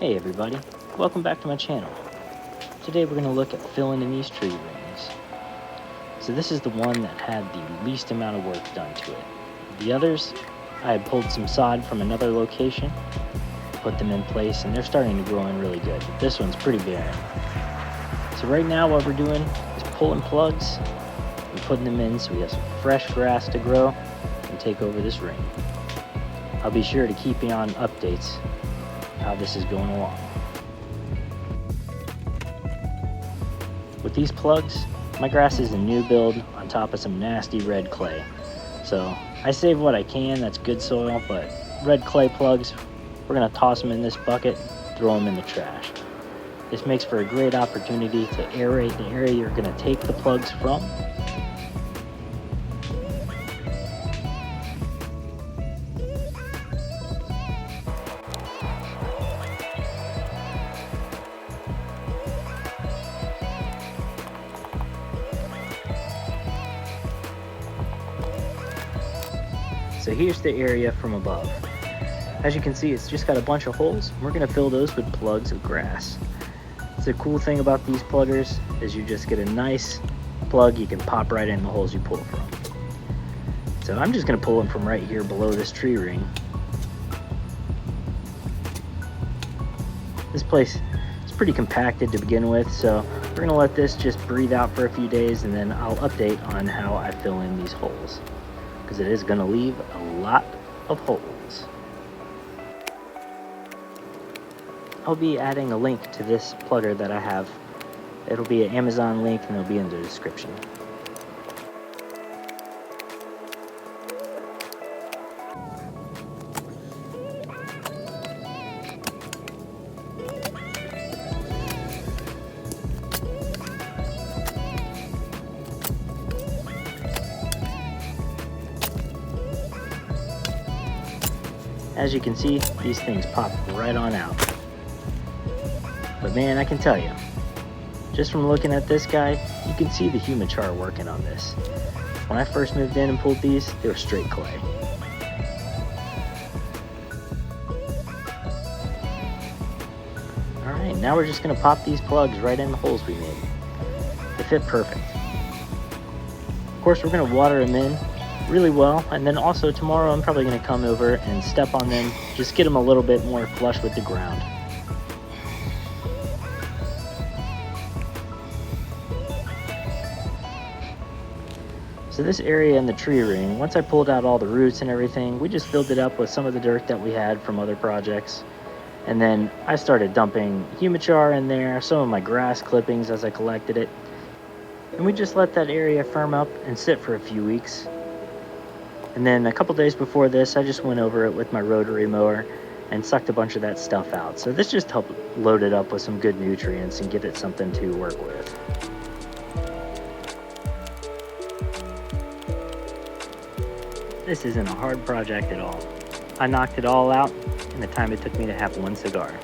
Hey everybody, welcome back to my channel. Today we're going to look at filling in these tree rings. So this is the one that had the least amount of work done to it. The others, I had pulled some sod from another location, put them in place, and they're starting to grow in really good. This one's pretty barren. So right now what we're doing is pulling plugs and putting them in so we have some fresh grass to grow and take over this ring. I'll be sure to keep you on updates how this is going along. With these plugs, my grass is a new build on top of some nasty red clay. So I save what I can, that's good soil, but red clay plugs, we're gonna toss them in this bucket, throw them in the trash. This makes for a great opportunity to aerate the area you're gonna take the plugs from. So here's the area from above. As you can see, it's just got a bunch of holes. We're gonna fill those with plugs of grass. The cool thing about these pluggers is you just get a nice plug you can pop right in the holes you pull from. So I'm just gonna pull them from right here below this tree ring. This place is pretty compacted to begin with, so we're gonna let this just breathe out for a few days, and then I'll update on how I fill in these holes, because it is going to leave a lot of holes. I'll be adding a link to this plugger that I have. It'll be an Amazon link and it'll be in the description. As you can see, these things pop right on out. But man, I can tell you, just from looking at this guy, you can see the human char working on this. When I first moved in and pulled these, they were straight clay. Alright, now we're just going to pop these plugs right in the holes we made. They fit perfect. Of course, we're going to water them in really well, and then also tomorrow I'm probably going to come over and step on them, just get them a little bit more flush with the ground. So this area in the tree ring, once I pulled out all the roots and everything, we just filled it up with some of the dirt that we had from other projects, and then I started dumping humichar in there, some of my grass clippings as I collected it, and we just let that area firm up and sit for a few weeks. And then a couple days before this, I just went over it with my rotary mower and sucked a bunch of that stuff out. So this just helped load it up with some good nutrients and give it something to work with. This isn't a hard project at all. I knocked it all out in the time it took me to have one cigar.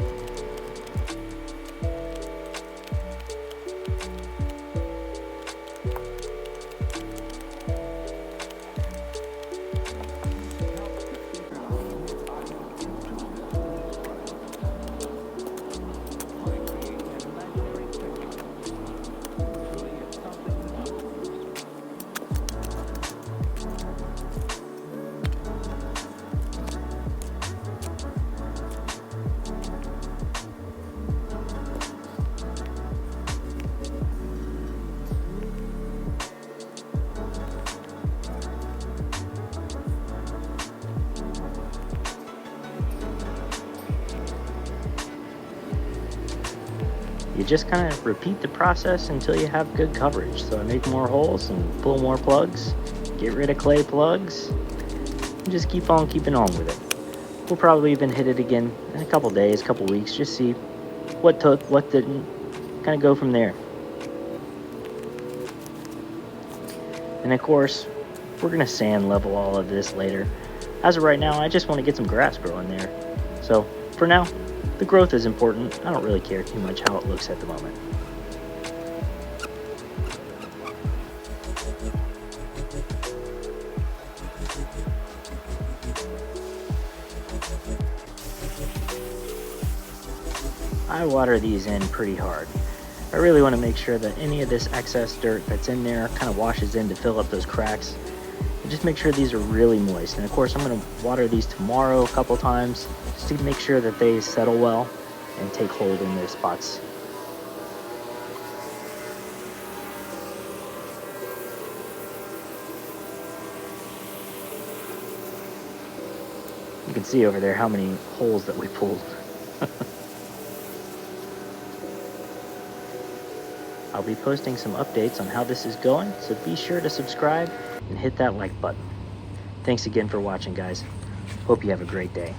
You just kind of repeat the process until you have good coverage. So I make more holes and pull more plugs, get rid of clay plugs, and just keep on keeping on with it. We'll probably even hit it again in a couple days, couple weeks, just see what took, what didn't, kind of go from there. And of course, we're gonna sand level all of this later. As of right now, I just want to get some grass growing there. So for now, the growth is important. I don't really care too much how it looks at the moment. I water these in pretty hard. I really want to make sure that any of this excess dirt that's in there kind of washes in to fill up those cracks. And just make sure these are really moist. And of course, I'm going to water these tomorrow a couple times just to make sure that they settle well and take hold in their spots. You can see over there how many holes that we pulled. I'll be posting some updates on how this is going, so be sure to subscribe and hit that like button. Thanks again for watching, guys. Hope you have a great day.